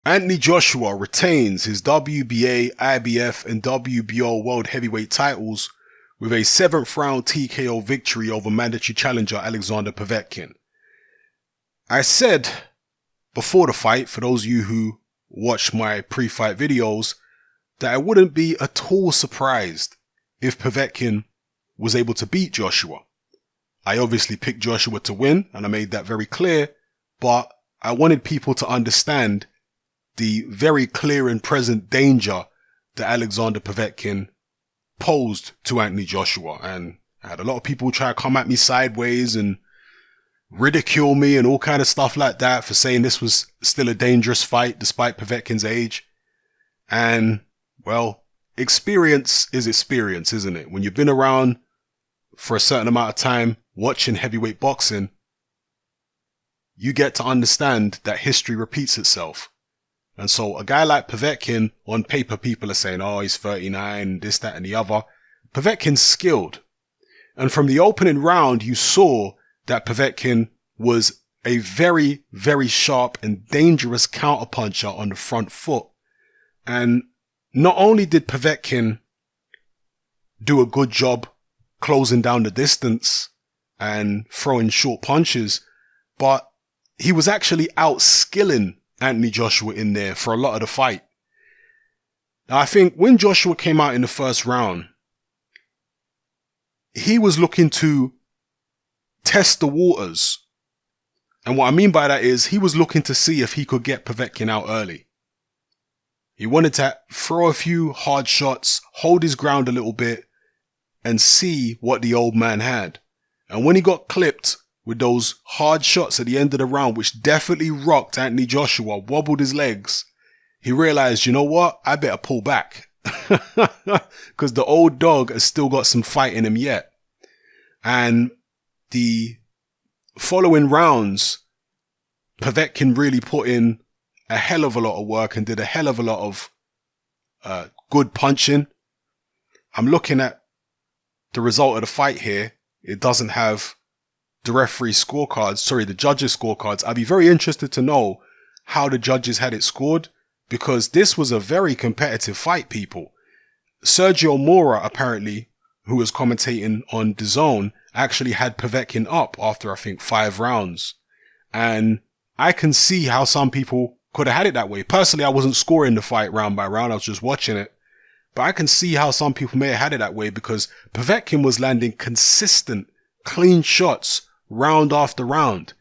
Anthony Joshua retains his WBA, IBF and WBO World Heavyweight titles with a 7th round TKO victory over mandatory challenger Alexander Povetkin. I said before the fight, for those of you who watched my pre-fight videos, that I wouldn't be at all surprised if Povetkin was able to beat Joshua. I obviously picked Joshua to win, and I made that very clear, but I wanted people to understand the very clear and present danger that Alexander Povetkin posed to Anthony Joshua. And I had a lot of people try to come at me sideways and ridicule me and all kind of stuff like that for saying this was still a dangerous fight despite Povetkin's age. And, well, experience is experience, isn't it? When you've been around for a certain amount of time watching heavyweight boxing, you get to understand that history repeats itself. And so a guy like Povetkin, on paper people are saying, oh, he's 39, this, that and the other. Povetkin's skilled. And from the opening round, you saw that Povetkin was a very, very sharp and dangerous counterpuncher on the front foot. And not only did Povetkin do a good job closing down the distance and throwing short punches, but he was actually outskilling Anthony Joshua in there for a lot of the fight. Now, I think when Joshua came out in the first round, he was looking to test the waters. And what I mean by that is he was looking to see if he could get Povetkin out early. He wanted to throw a few hard shots, hold his ground a little bit, and see what the old man had. And when he got clipped with those hard shots at the end of the round, which definitely rocked Anthony Joshua, wobbled his legs, he realized, you know what? I better pull back. Because the old dog has still got some fight in him yet. And the following rounds, Povetkin really put in a hell of a lot of work and did a hell of a lot of good punching. I'm looking at the result of the fight here. It doesn't have the referee's scorecards, the judges' scorecards. I'd be very interested to know how the judges had it scored, because this was a very competitive fight, people. Sergio Mora, apparently, who was commentating on DAZN, actually had Povetkin up after, I think, 5 rounds. And I can see how some people could have had it that way. Personally, I wasn't scoring the fight round by round. I was just watching it. But I can see how some people may have had it that way, because Povetkin was landing consistent, clean shots round after round.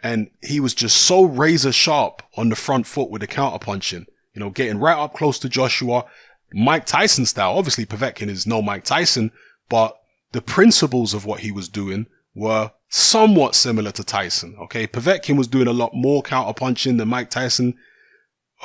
And he was just so razor sharp on the front foot with the counter punching, getting right up close to Joshua, Mike Tyson style. Obviously, Povetkin is no Mike Tyson, but the principles of what he was doing were somewhat similar to Tyson. Okay. Povetkin was doing a lot more counter punching than Mike Tyson.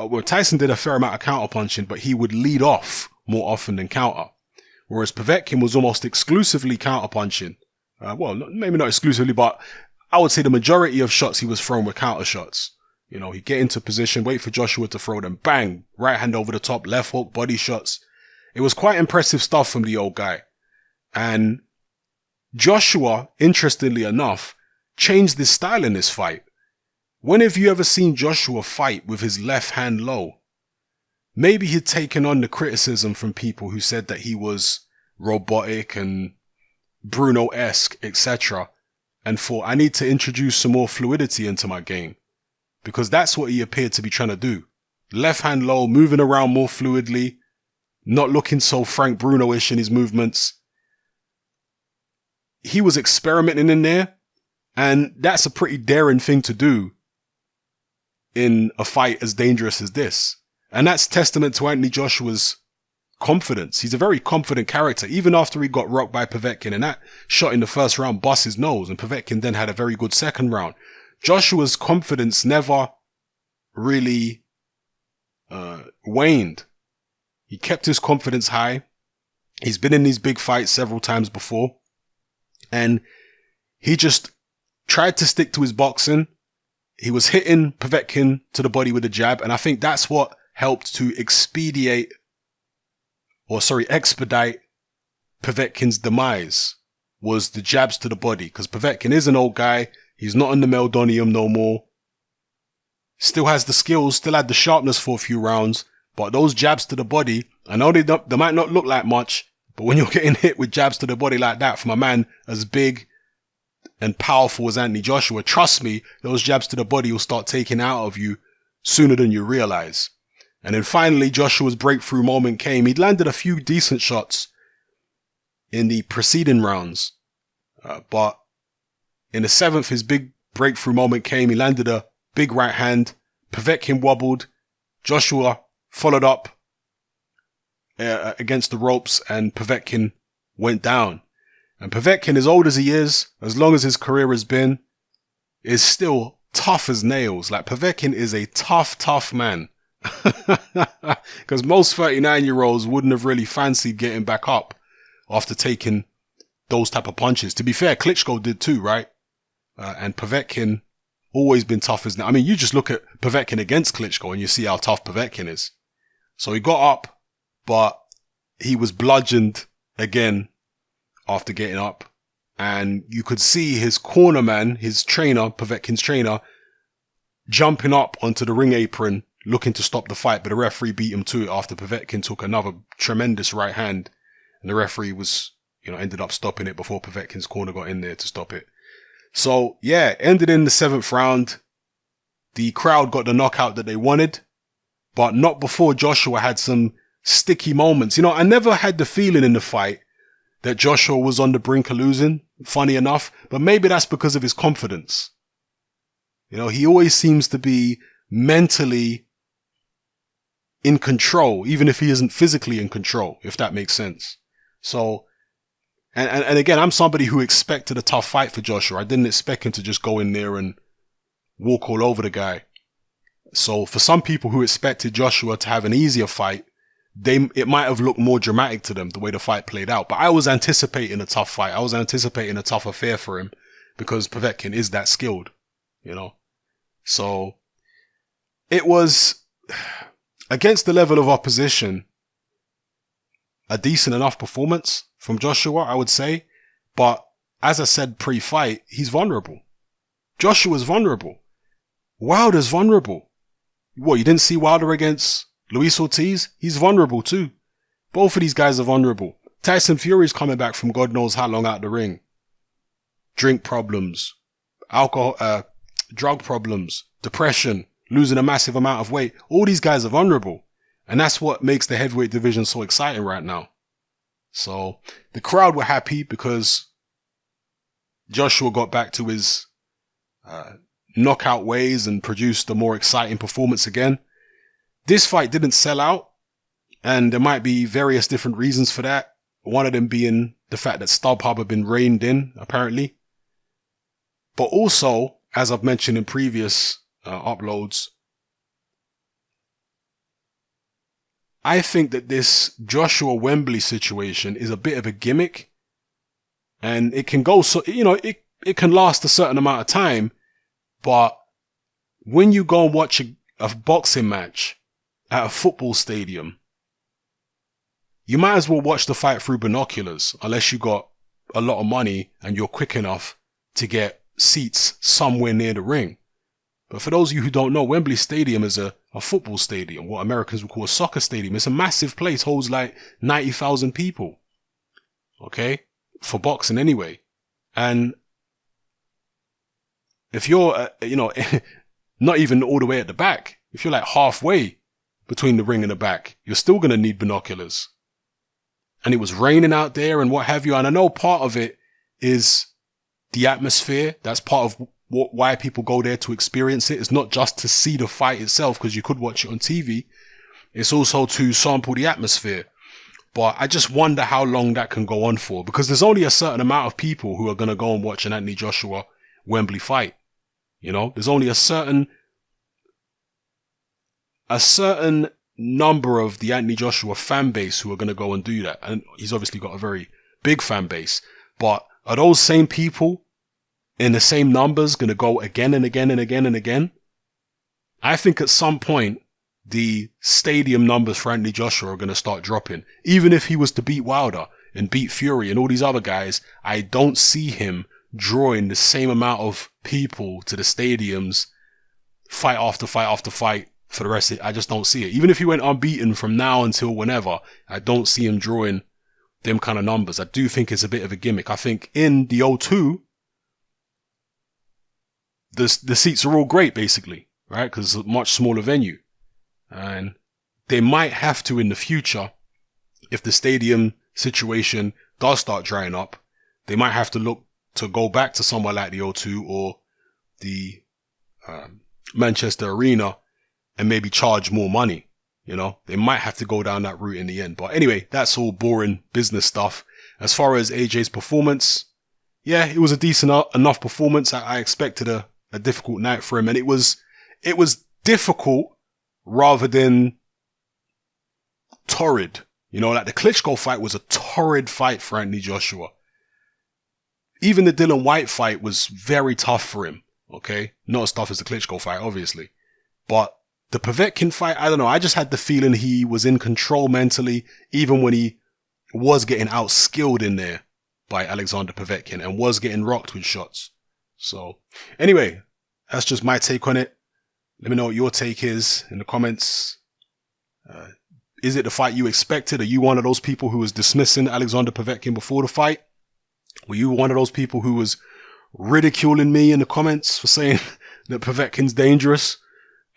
Well, Tyson did a fair amount of counter punching, but he would lead off more often than counter. Whereas Povetkin was almost exclusively counter punching. Well, maybe not exclusively, but I would say the majority of shots he was throwing were counter shots. He'd get into position, wait for Joshua to throw them, bang, right hand over the top, left hook, body shots. It was quite impressive stuff from the old guy. And Joshua, interestingly enough, changed his style in this fight. When have you ever seen Joshua fight with his left hand low? Maybe he'd taken on the criticism from people who said that he was robotic and Bruno-esque, etc. and thought, I need to introduce some more fluidity into my game. Because that's what he appeared to be trying to do. Left hand low, moving around more fluidly, not looking so Frank Bruno-ish in his movements. He was experimenting in there, and that's a pretty daring thing to do in a fight as dangerous as this. And that's testament to Anthony Joshua's confidence. He's a very confident character, even after he got rocked by Povetkin, and that shot in the first round bust his nose, and Povetkin then had a very good second round. Joshua's confidence never really waned. He kept his confidence high. He's been in these big fights several times before, and he just tried to stick to his boxing. He was hitting Povetkin to the body with a jab, and I think that's what helped to expedite Povetkin's demise, was the jabs to the body, because Povetkin is an old guy. He's not on the meldonium no more. Still has the skills, still had the sharpness for a few rounds, but those jabs to the body, I know they might not look like much, but when you're getting hit with jabs to the body like that from a man as big and powerful as Anthony Joshua, trust me, those jabs to the body will start taking out of you sooner than you realize. And then finally, Joshua's breakthrough moment came. He'd landed a few decent shots in the preceding rounds, but in the 7th, his big breakthrough moment came. He landed a big right hand. Povetkin wobbled. Joshua followed up against the ropes, and Povetkin went down. And Povetkin, as old as he is, as long as his career has been, is still tough as nails. Like, Povetkin is a tough man. Because most 39-year-olds wouldn't have really fancied getting back up after taking those type of punches. To be fair, Klitschko did too, right? And Povetkin always been tough as nails. I mean, you just look at Povetkin against Klitschko and you see how tough Povetkin is. So he got up, but he was bludgeoned again after getting up. And you could see his corner man, his trainer, Povetkin's trainer, jumping up onto the ring apron, looking to stop the fight, but the referee beat him to it after Povetkin took another tremendous right hand. And the referee was, ended up stopping it before Povetkin's corner got in there to stop it. So, yeah, ended in the 7th round. The crowd got the knockout that they wanted, but not before Joshua had some sticky moments. I never had the feeling in the fight that Joshua was on the brink of losing, funny enough, but maybe that's because of his confidence. He always seems to be mentally in control, even if he isn't physically in control, if that makes sense. So, and again, I'm somebody who expected a tough fight for Joshua. I didn't expect him to just go in there and walk all over the guy. So for some people who expected Joshua to have an easier fight, it might have looked more dramatic to them the way the fight played out. But I was anticipating a tough fight. I was anticipating a tough affair for him because Povetkin is that skilled, So it was, against the level of opposition, a decent enough performance from Joshua, I would say. But as I said pre-fight, he's vulnerable. Joshua's vulnerable. Wilder's vulnerable. What, you didn't see Wilder against Luis Ortiz? He's vulnerable too. Both of these guys are vulnerable. Tyson Fury's coming back from God knows how long out the ring. Drink problems, alcohol, drug problems, depression, losing a massive amount of weight. All these guys are vulnerable. And that's what makes the heavyweight division so exciting right now. So the crowd were happy because Joshua got back to his knockout ways and produced a more exciting performance again. This fight didn't sell out, and there might be various different reasons for that. One of them being the fact that StubHub had been reined in, apparently. But also, as I've mentioned in previous uploads, I think that this Joshua Wembley situation is a bit of a gimmick, and it can go so, it can last a certain amount of time, but when you go and watch a boxing match at a football stadium, you might as well watch the fight through binoculars, unless you got a lot of money and you're quick enough to get seats somewhere near the ring. But for those of you who don't know, Wembley Stadium is a football stadium, what Americans would call a soccer stadium. It's a massive place, holds like 90,000 people. Okay? For boxing anyway. And if you're, not even all the way at the back, if you're like halfway between the ring and the back, you're still going to need binoculars. And it was raining out there and what have you. And I know part of it is the atmosphere. That's part of why people go there to experience it. It's not just to see the fight itself, because you could watch it on TV. It's also to sample the atmosphere. But I just wonder how long that can go on for, because there's only a certain amount of people who are going to go and watch an Anthony Joshua Wembley fight. There's only a certain number of the Anthony Joshua fan base who are going to go and do that. And he's obviously got a very big fan base. But are those same people in the same numbers going to go again and again and again and again? I think at some point, the stadium numbers for Anthony Joshua are going to start dropping. Even if he was to beat Wilder and beat Fury and all these other guys, I don't see him drawing the same amount of people to the stadiums fight after fight after fight for the rest of it. I just don't see it. Even if he went unbeaten from now until whenever, I don't see him drawing them kind of numbers. I do think it's a bit of a gimmick. I think in the O2, the seats are all great, basically, right? Because it's a much smaller venue. And they might have to in the future, if the stadium situation does start drying up, they might have to look to go back to somewhere like the O2 or the Manchester Arena and maybe charge more money. You know, they might have to go down that route in the end. But anyway, that's all boring business stuff. As far as AJ's performance, yeah, it was a decent enough performance. I expected a difficult night for him, and it was difficult rather than torrid. You know, like the Klitschko fight was a torrid fight for Anthony Joshua. Even the Dillian Whyte fight was very tough for him. Okay, not as tough as the Klitschko fight, obviously, but the Povetkin fight, I don't know. I just had the feeling he was in control mentally, even when he was getting outskilled in there by Alexander Povetkin and was getting rocked with shots. So anyway, that's just my take on it. Let me know what your take is in the comments. Is it the fight you expected? Are you one of those people who was dismissing Alexander Povetkin before the fight? Were you one of those people who was ridiculing me in the comments for saying that Povetkin's dangerous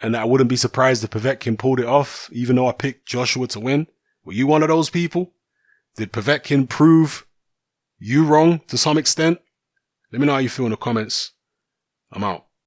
and that I wouldn't be surprised if Povetkin pulled it off, even though I picked Joshua to win? Were you one of those people? Did Povetkin prove you wrong to some extent? Let me know how you feel in the comments. I'm out.